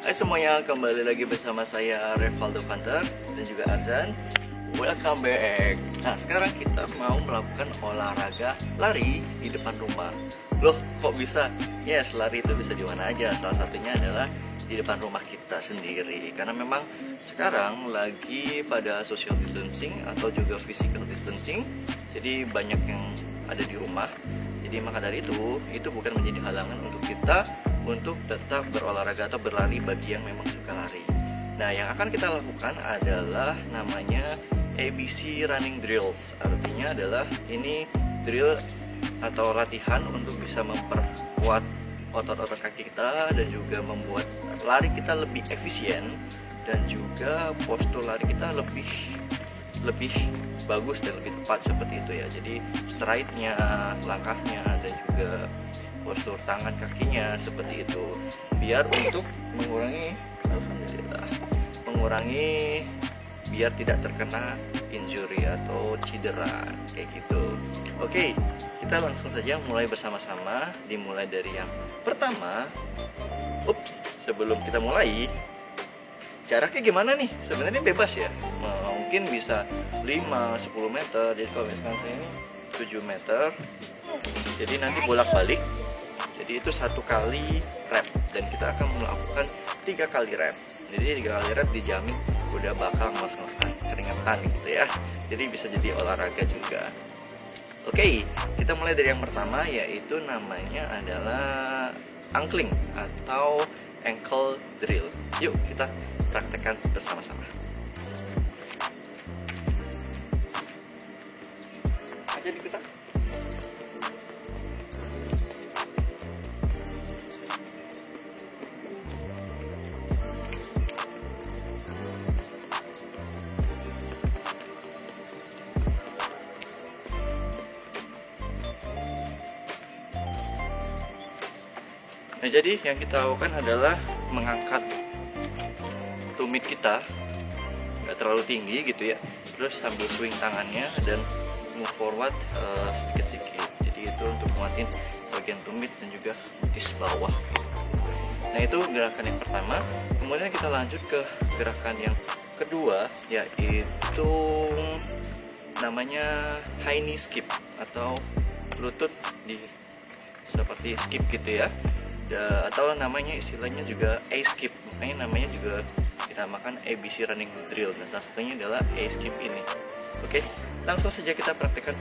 Hai semuanya, kembali lagi bersama saya Revaldo Panther dan juga Arzan. Welcome back. Nah, sekarang kita mau melakukan olahraga lari di depan rumah. Loh, kok bisa? Yes, lari itu bisa di mana aja. Salah satunya adalah di depan rumah kita sendiri. Karena memang sekarang lagi pada social distancing atau juga physical distancing. Jadi banyak yang ada di rumah. Jadi maka dari itu bukan menjadi halangan untuk kita untuk tetap berolahraga atau berlari bagi yang memang suka lari. Nah, yang akan kita lakukan adalah namanya ABC Running Drills. Artinya adalah ini drill atau latihan untuk bisa memperkuat otot-otot kaki kita dan juga membuat lari kita lebih efisien dan juga postur lari kita lebih bagus dan lebih tepat seperti itu ya. Jadi stride-nya, langkahnya dan juga postur tangan kakinya seperti itu, biar untuk mengurangi biar tidak terkena injury atau cedera kayak gitu. Oke, kita langsung saja mulai bersama-sama. Dimulai dari yang pertama. Sebelum kita mulai, jaraknya gimana nih? Sebenarnya bebas ya, mungkin bisa 5-10 meter. Jadi kalau misalkan saya ini 7 meter, jadi nanti bolak-balik. Jadi itu 1 kali rep dan kita akan melakukan 3 kali rep. Jadi 3 kali rep dijamin udah bakal ngos-ngosan keringetan gitu ya. Jadi bisa jadi olahraga juga. Oke, kita mulai dari yang pertama, yaitu namanya adalah angkling atau ankle drill. Yuk kita praktekkan bersama-sama. Aja di kita. Nah, jadi yang kita lakukan adalah mengangkat tumit kita nggak terlalu tinggi gitu ya, terus sambil swing tangannya dan move forward sedikit-sedikit. Jadi itu untuk nguatin bagian tumit dan juga betis bawah. Nah, itu gerakan yang pertama. Kemudian kita lanjut ke gerakan yang kedua, yaitu namanya high knee skip atau lutut di seperti skip gitu ya. Atau namanya istilahnya juga A-skip, makanya namanya juga dinamakan ABC Running Drill. Dan salah satunya adalah A-skip ini. Oke, langsung saja kita praktekkan.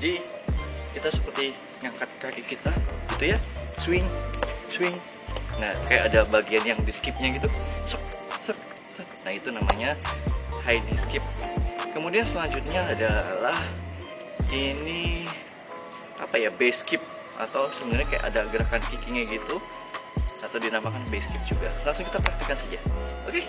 Jadi kita seperti ngangkat kaki kita gitu ya, swing. Nah, kayak ada bagian yang di skipnya gitu. Nah, itu namanya high knee skip. Kemudian selanjutnya adalah ini base skip, atau sebenarnya kayak ada gerakan kickingnya gitu, atau dinamakan base skip juga. Langsung kita praktikkan saja. Oke.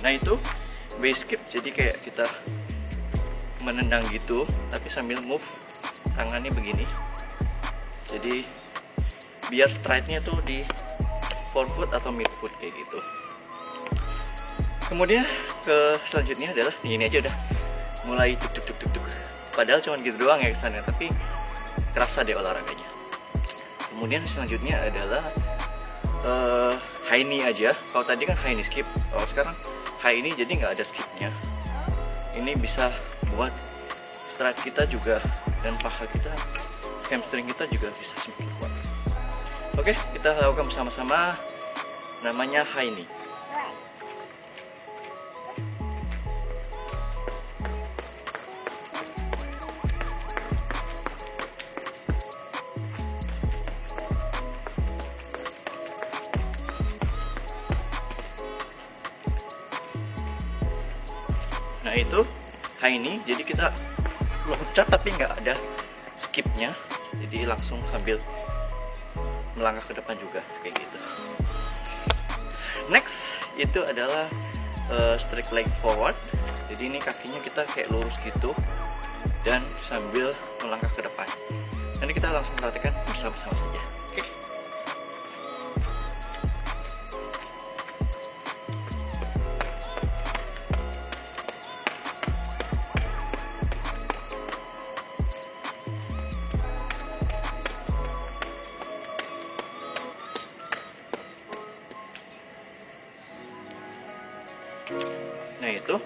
Nah, itu base skip, jadi kayak kita menendang gitu tapi sambil move tangannya begini. Jadi biar stride-nya tuh di forefoot atau midfoot kayak gitu. Kemudian ke selanjutnya adalah ini aja udah mulai tuk. Padahal cuma gitu doang ya kesannya, tapi kerasa deh olahraganya. Kemudian selanjutnya adalah high knee aja. Kalau tadi kan high knee skip, kalau sekarang high ini jadi nggak ada skipnya. Ini bisa buat stride kita juga dan paha kita, hamstring kita juga bisa semakin kuat. Oke, kita lakukan bersama-sama. Namanya high knee. itu high knee, jadi kita loncat tapi nggak ada skipnya, jadi langsung sambil melangkah ke depan juga kayak gitu. Next itu adalah straight leg forward, jadi ini kakinya kita kayak lurus gitu dan sambil melangkah ke depan. Nanti kita langsung perhatikan bersama-sama saja. Oke. Nah itu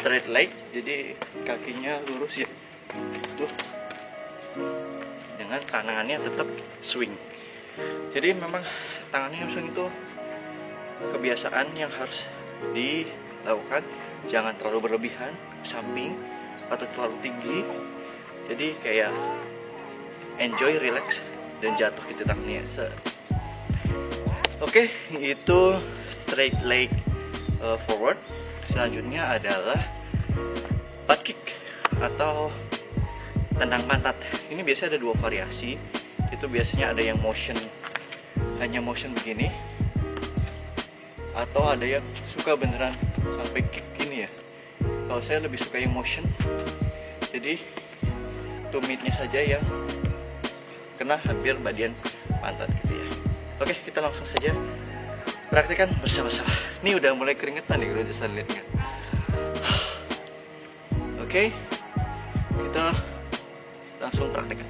straight leg, jadi kakinya lurus ya, tuh, dengan tangannya tetap swing. Jadi memang tangannya swing itu kebiasaan yang harus dilakukan, jangan terlalu berlebihan samping atau terlalu tinggi. Jadi kayak enjoy, relax, dan jatuh gitu tangannya. Oke, itu straight leg forward. Selanjutnya adalah butt kick atau tendang pantat. Ini biasanya ada dua variasi. Itu biasanya ada yang motion, hanya motion begini, atau ada yang suka beneran sampai kick gini ya. Kalau saya lebih suka yang motion, jadi tumitnya saja yang kena hampir bagian pantat gitu ya. Oke, kita langsung saja praktekkan bersama-sama. Ini udah mulai keringetan nih kalau bisa lihatnya. Oke, kita langsung praktekkan.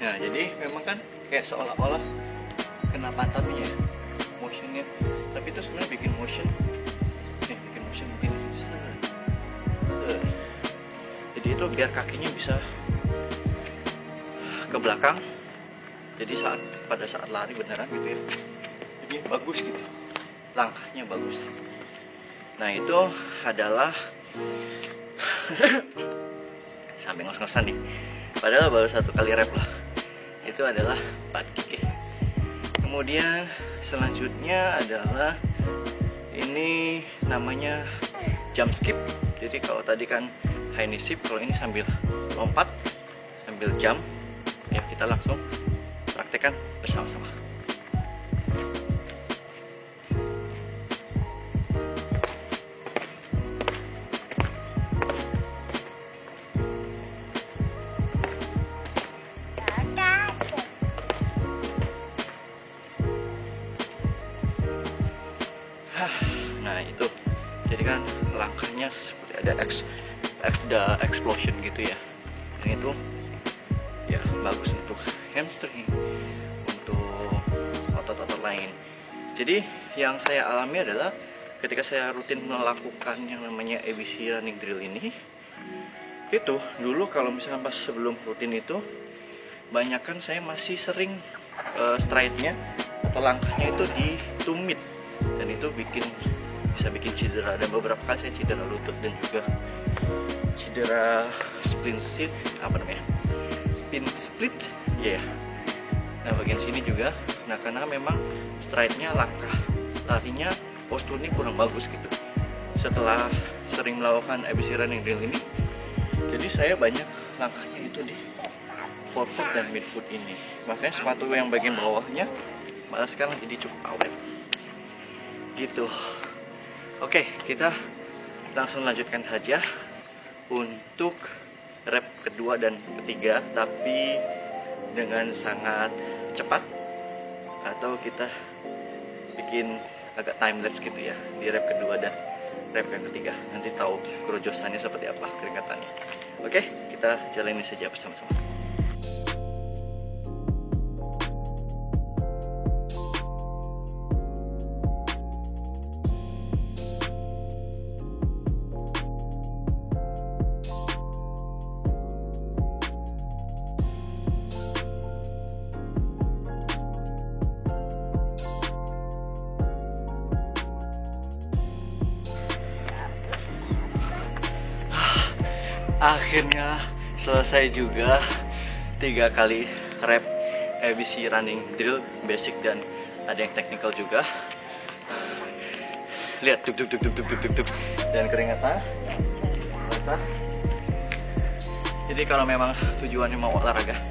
Nah, jadi memang kan kayak seolah-olah kena pantatnya ya, motionnya. Tapi itu sebenarnya bikin motion, nih bikin motion begini. Jadi itu biar kakinya bisa ke belakang. Jadi pada saat lari beneran gitu ya, jadi bagus gitu, langkahnya bagus. Nah itu adalah sampai ngos-ngosan nih. Padahal baru 1 kali rep lah. Itu adalah butt kick. Kemudian selanjutnya adalah ini namanya jump skip. Jadi kalau tadi kan high knee skip, kalau ini sambil lompat, sambil jump. Ya kita langsung praktekkan bersama-sama. Nah itu, jadi kan langkahnya seperti ada explosion gitu ya. Dan itu ya bagus untuk hamstring, untuk otot-otot lain. Jadi yang saya alami adalah ketika saya rutin melakukan yang namanya ABC running drill ini, itu dulu kalau misalnya pas sebelum rutin itu, banyakkan saya masih sering stride-nya atau langkahnya itu ditumit, dan itu bisa bikin cedera. Dan beberapa kali saya cedera lutut dan juga cedera spin split ya yeah. Nah bagian sini juga, nah karena memang stride-nya, langkah larinya, posturnya kurang bagus gitu. Setelah sering melakukan ABC running drill ini, jadi saya banyak langkahnya itu di forefoot dan midfoot ini. Makanya sepatu yang bagian bawahnya malah sekarang jadi cukup awet gitu. Oke, kita langsung lanjutkan saja untuk rep kedua dan ketiga, tapi dengan sangat cepat, atau kita bikin agak time lapse gitu ya di rep kedua dan rep yang ketiga. Nanti tahu kerojosannya seperti apa, keringatannya. Oke, kita jalani saja bersama-sama. Akhirnya selesai juga 3 kali rep ABC running drill basic dan ada yang technical juga. Lihat tuk tuk tuk tuk tuk tuk tuk dan keringetan basah. Jadi kalau memang tujuannya mau olahraga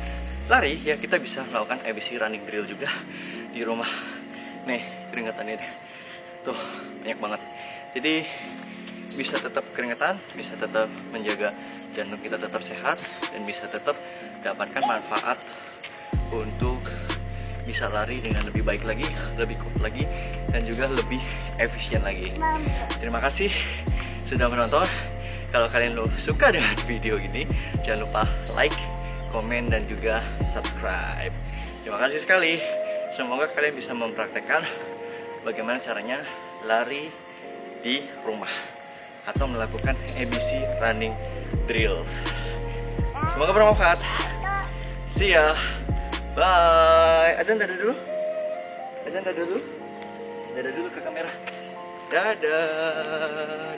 lari ya kita bisa melakukan ABC running drill juga di rumah. Nih keringetannya deh. Tuh banyak banget. Jadi bisa tetap keringetan, bisa tetap menjaga jantung kita tetap sehat, dan bisa tetap dapatkan manfaat untuk bisa lari dengan lebih baik lagi, lebih kuat lagi, dan juga lebih efisien lagi. Terima kasih sudah menonton. Kalau kalian suka dengan video ini, jangan lupa like, komen, dan juga subscribe. Terima kasih sekali. Semoga kalian bisa mempraktekkan bagaimana caranya lari di rumah atau melakukan ABC running drills. Semoga bermanfaat. See ya. Bye. Azan dadah dulu. Azan dadah dulu. Dadah dulu ke kamera. Dadah.